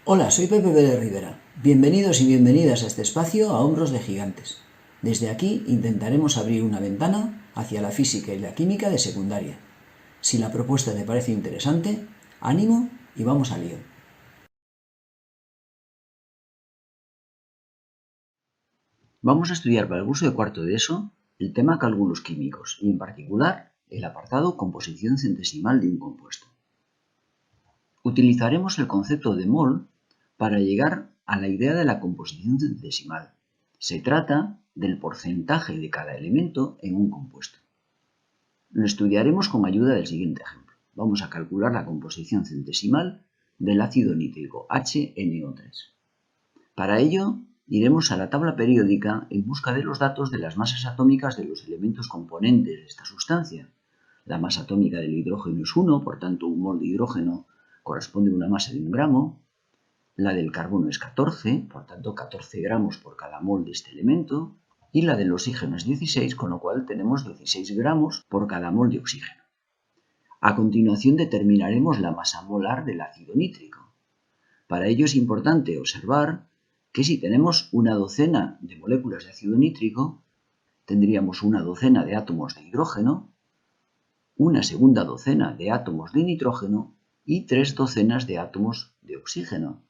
Hola, soy Pepe Pérez Rivera. Bienvenidos y bienvenidas a este espacio a Hombros de Gigantes. Desde aquí intentaremos abrir una ventana hacia la física y la química de secundaria. Si la propuesta te parece interesante, ánimo y vamos al lío. Vamos a estudiar para el curso de cuarto de ESO el tema cálculos químicos y en particular el apartado composición centesimal de un compuesto. Utilizaremos el concepto de mol para llegar a la idea de la composición centesimal. Se trata del porcentaje de cada elemento en un compuesto. Lo estudiaremos con ayuda del siguiente ejemplo. Vamos a calcular la composición centesimal del ácido nítrico HNO3. Para ello, iremos a la tabla periódica en busca de los datos de las masas atómicas de los elementos componentes de esta sustancia. La masa atómica del hidrógeno es 1, por tanto un mol de hidrógeno corresponde a una masa de 1 gramo. La del carbono es 14, por tanto 14 gramos por cada mol de este elemento. Y la del oxígeno es 16, con lo cual tenemos 16 gramos por cada mol de oxígeno. A continuación determinaremos la masa molar del ácido nítrico. Para ello es importante observar que si tenemos una docena de moléculas de ácido nítrico, tendríamos una docena de átomos de hidrógeno, una segunda docena de átomos de nitrógeno y 3 docenas de átomos de oxígeno.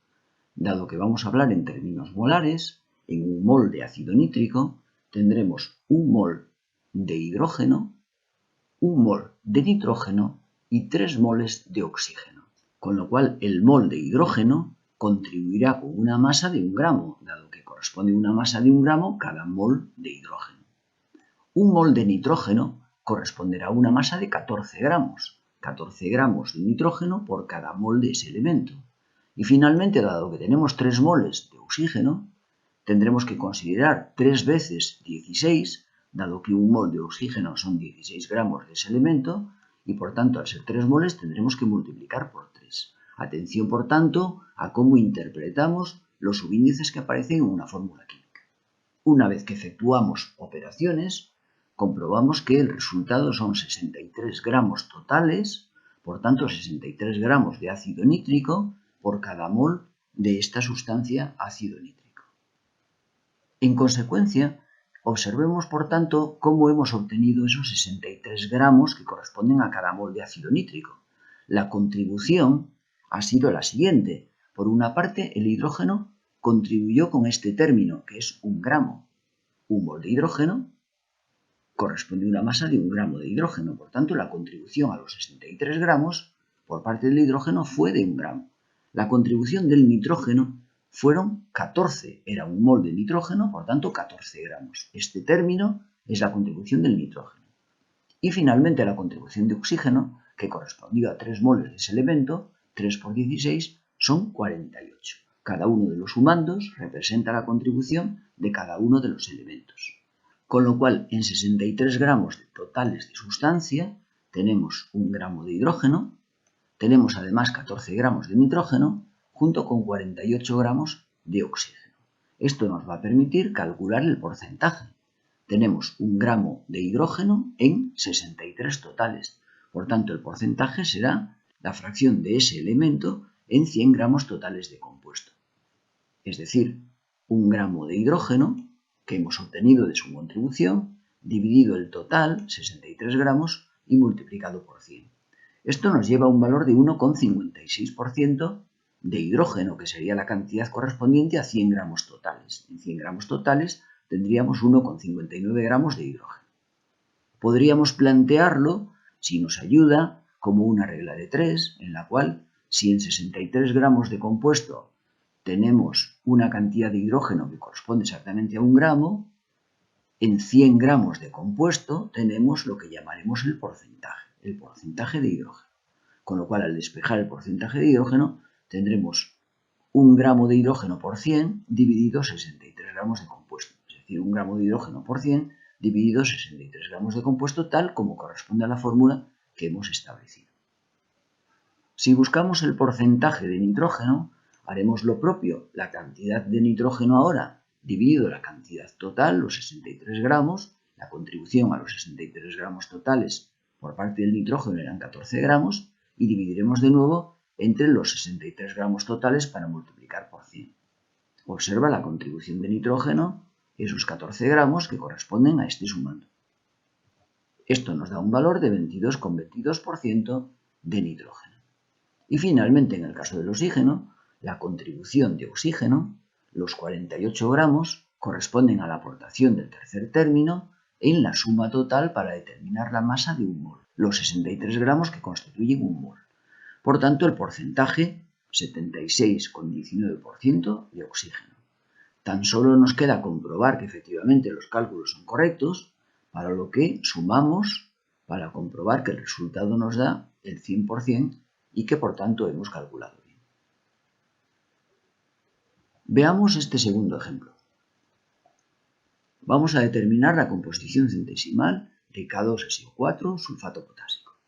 Dado que vamos a hablar en términos molares, en un mol de ácido nítrico tendremos un mol de hidrógeno, un mol de nitrógeno y 3 moles de oxígeno. Con lo cual el mol de hidrógeno contribuirá con una masa de 1 gramo, dado que corresponde a una masa de 1 gramo cada mol de hidrógeno. Un mol de nitrógeno corresponderá a una masa de 14 gramos, 14 gramos de nitrógeno por cada mol de ese elemento. Y finalmente, dado que tenemos 3 moles de oxígeno, tendremos que considerar 3 veces 16, dado que un mol de oxígeno son 16 gramos de ese elemento, y por tanto al ser 3 moles tendremos que multiplicar por 3. Atención, por tanto, a cómo interpretamos los subíndices que aparecen en una fórmula química. Una vez que efectuamos operaciones, comprobamos que el resultado son 63 gramos totales, por tanto 63 gramos de ácido nítrico por cada mol de esta sustancia ácido nítrico. En consecuencia, observemos por tanto cómo hemos obtenido esos 63 gramos que corresponden a cada mol de ácido nítrico. La contribución ha sido la siguiente. Por una parte, el hidrógeno contribuyó con este término, que es 1 gramo. Un mol de hidrógeno corresponde a una masa de 1 gramo de hidrógeno. Por tanto, la contribución a los 63 gramos por parte del hidrógeno fue de 1 gramo. La contribución del nitrógeno fueron 14. Era un mol de nitrógeno, por tanto 14 gramos. Este término es la contribución del nitrógeno. Y finalmente la contribución de oxígeno, que correspondió a 3 moles de ese elemento, 3 por 16 son 48. Cada uno de los sumandos representa la contribución de cada uno de los elementos. Con lo cual, en 63 gramos totales de sustancia, tenemos 1 gramo de hidrógeno, tenemos además 14 gramos de nitrógeno, junto con 48 gramos de oxígeno. Esto nos va a permitir calcular el porcentaje. Tenemos 1 gramo de hidrógeno en 63 totales. Por tanto, el porcentaje será la fracción de ese elemento en 100 gramos totales de compuesto. Es decir, 1 gramo de hidrógeno que hemos obtenido de su contribución, dividido el total, 63 gramos, y multiplicado por 100. Esto nos lleva a un valor de 1,56% de hidrógeno, que sería la cantidad correspondiente a 100 gramos totales. En 100 gramos totales tendríamos 1,59 gramos de hidrógeno. Podríamos plantearlo, si nos ayuda, como una regla de 3, en la cual, si en 63 gramos de compuesto tenemos una cantidad de hidrógeno que corresponde exactamente a 1 gramo, en 100 gramos de compuesto tenemos lo que llamaremos el porcentaje de hidrógeno. Con lo cual, al despejar el porcentaje de hidrógeno, tendremos 1 gramo de hidrógeno por 100 dividido 63 gramos de compuesto. Es decir, 1 gramo de hidrógeno por 100 dividido 63 gramos de compuesto, tal como corresponde a la fórmula que hemos establecido. Si buscamos el porcentaje de nitrógeno, haremos lo propio, la cantidad de nitrógeno ahora dividido la cantidad total, los 63 gramos, la contribución a los 63 gramos totales por parte del nitrógeno eran 14 gramos, y dividiremos de nuevo entre los 63 gramos totales para multiplicar por 100. Observa la contribución de nitrógeno, esos 14 gramos que corresponden a este sumando. Esto nos da un valor de 22,22% de nitrógeno. Y finalmente, en el caso del oxígeno, la contribución de oxígeno, los 48 gramos, corresponden a la aportación del tercer término en la suma total para determinar la masa de un mol, los 63 gramos que constituyen un mol. Por tanto, el porcentaje 76,19% de oxígeno. Tan solo nos queda comprobar que efectivamente los cálculos son correctos, para lo que sumamos para comprobar que el resultado nos da el 100% y que por tanto hemos calculado bien. Veamos este segundo ejemplo. Vamos a determinar la composición centesimal de K2SiO4 sulfato potásico.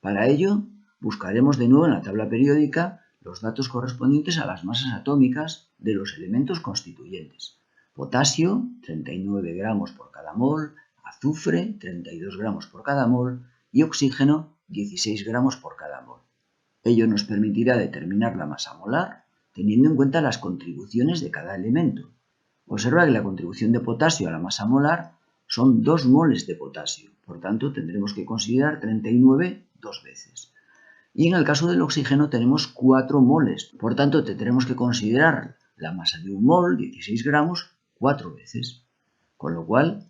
Para ello, buscaremos de nuevo en la tabla periódica los datos correspondientes a las masas atómicas de los elementos constituyentes. Potasio, 39 gramos por cada mol, azufre, 32 gramos por cada mol y oxígeno, 16 gramos por cada mol. Ello nos permitirá determinar la masa molar teniendo en cuenta las contribuciones de cada elemento. Observa que la contribución de potasio a la masa molar son 2 moles de potasio, por tanto tendremos que considerar 39 dos veces. Y en el caso del oxígeno tenemos 4 moles, por tanto tendremos que considerar la masa de un mol, 16 gramos, 4 veces. Con lo cual,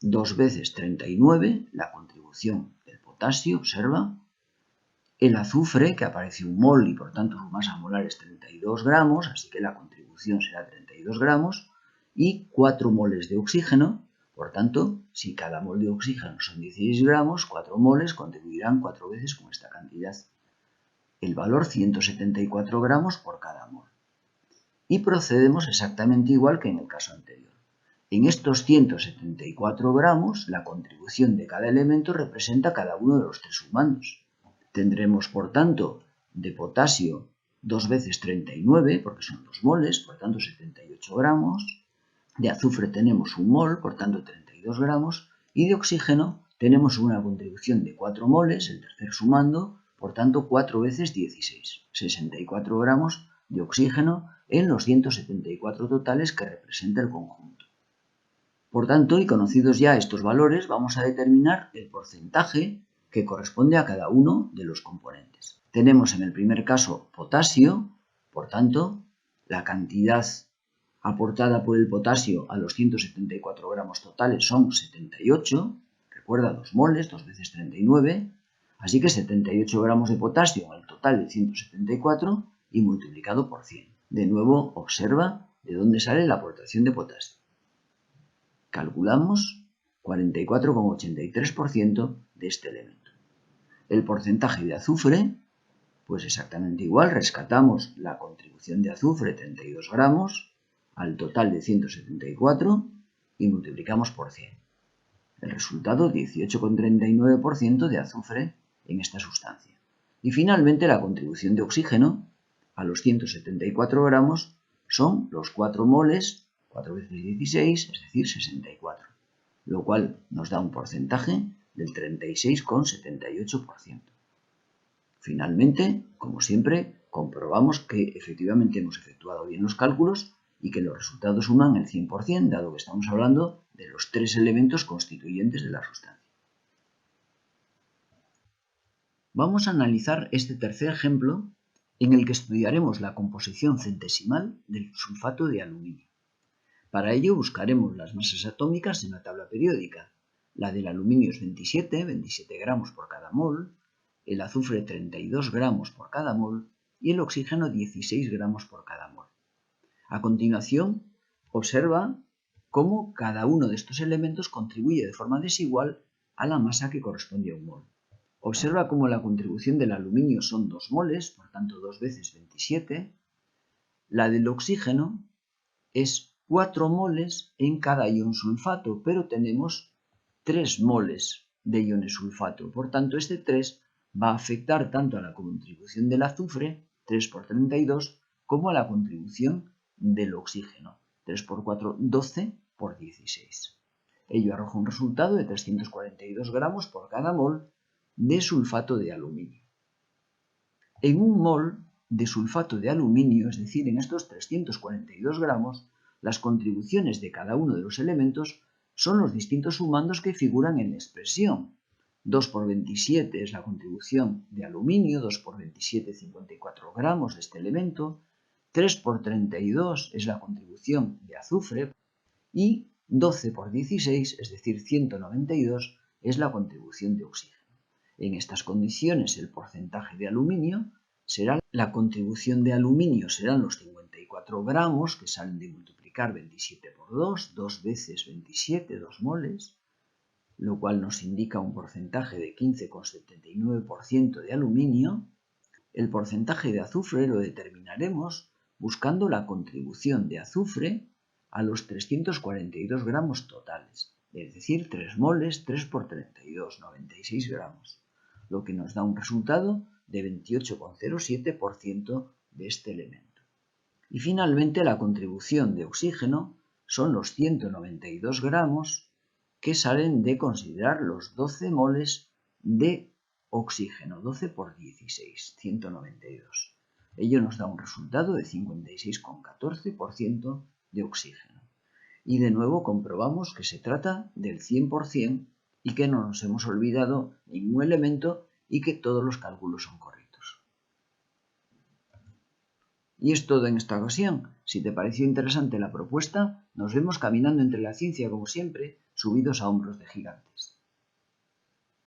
2 veces 39, la contribución del potasio, observa. El azufre, que aparece un mol y por tanto su masa molar es 32 gramos, así que la contribución será 32 gramos, y 4 moles de oxígeno. Por tanto, si cada mol de oxígeno son 16 gramos, 4 moles contribuirán 4 veces con esta cantidad. El valor 174 gramos por cada mol. Y procedemos exactamente igual que en el caso anterior. En estos 174 gramos, la contribución de cada elemento representa cada uno de los 3 sumandos. Tendremos, por tanto, de potasio 2 veces 39, porque son 2 moles, por tanto 78 gramos. De azufre tenemos un mol, por tanto 32 gramos, y de oxígeno tenemos una contribución de 4 moles, el tercer sumando, por tanto 4 veces 16, 64 gramos de oxígeno en los 174 totales que representa el conjunto. Por tanto, y conocidos ya estos valores, vamos a determinar el porcentaje que corresponde a cada uno de los componentes. Tenemos en el primer caso potasio, por tanto, la cantidad aportada por el potasio a los 174 gramos totales son 78, recuerda 2 moles, 2 veces 39, así que 78 gramos de potasio en el total de 174 y multiplicado por 100. De nuevo, observa de dónde sale la aportación de potasio. Calculamos 44,83% de este elemento. El porcentaje de azufre, pues exactamente igual, rescatamos la contribución de azufre, 32 gramos, al total de 174 y multiplicamos por 100. El resultado, 18,39% de azufre en esta sustancia. Y finalmente la contribución de oxígeno a los 174 gramos son los 4 moles, 4 veces 16, es decir, 64, lo cual nos da un porcentaje del 36,78%. Finalmente, como siempre, comprobamos que efectivamente hemos efectuado bien los cálculos y que los resultados suman el 100%, dado que estamos hablando de los 3 elementos constituyentes de la sustancia. Vamos a analizar este tercer ejemplo en el que estudiaremos la composición centesimal del sulfato de aluminio. Para ello buscaremos las masas atómicas en la tabla periódica. La del aluminio es 27 gramos por cada mol, el azufre 32 gramos por cada mol y el oxígeno 16 gramos por cada mol. A continuación, observa cómo cada uno de estos elementos contribuye de forma desigual a la masa que corresponde a un mol. Observa cómo la contribución del aluminio son 2 moles, por tanto 2 veces 27. La del oxígeno es 4 moles en cada ion sulfato, pero tenemos 3 moles de iones sulfato. Por tanto, este 3 va a afectar tanto a la contribución del azufre, 3 por 32, como a la contribución del oxígeno, 3 por 4, 12 por 16. Ello arroja un resultado de 342 gramos por cada mol de sulfato de aluminio. En un mol de sulfato de aluminio, es decir, en estos 342 gramos, las contribuciones de cada uno de los elementos son los distintos sumandos que figuran en la expresión. 2 por 27 es la contribución de aluminio, 2 por 27, 54 gramos de este elemento, 3 por 32 es la contribución de azufre y 12 por 16, es decir, 192, es la contribución de oxígeno. En estas condiciones el porcentaje de aluminio será la contribución de aluminio serán los 54 gramos que salen de multiplicar 27 por 2, 2 veces 27, 2 moles, lo cual nos indica un porcentaje de 15,79% de aluminio. El porcentaje de azufre lo determinaremos buscando la contribución de azufre a los 342 gramos totales, es decir, 3 moles, 3 por 32, 96 gramos, lo que nos da un resultado de 28,07% de este elemento. Y finalmente la contribución de oxígeno son los 192 gramos que salen de considerar los 12 moles de oxígeno, 12 por 16, 192. Ello nos da un resultado de 56,14% de oxígeno. Y de nuevo comprobamos que se trata del 100% y que no nos hemos olvidado ningún elemento y que todos los cálculos son correctos. Y es todo en esta ocasión. Si te pareció interesante la propuesta, nos vemos caminando entre la ciencia como siempre, subidos a hombros de gigantes.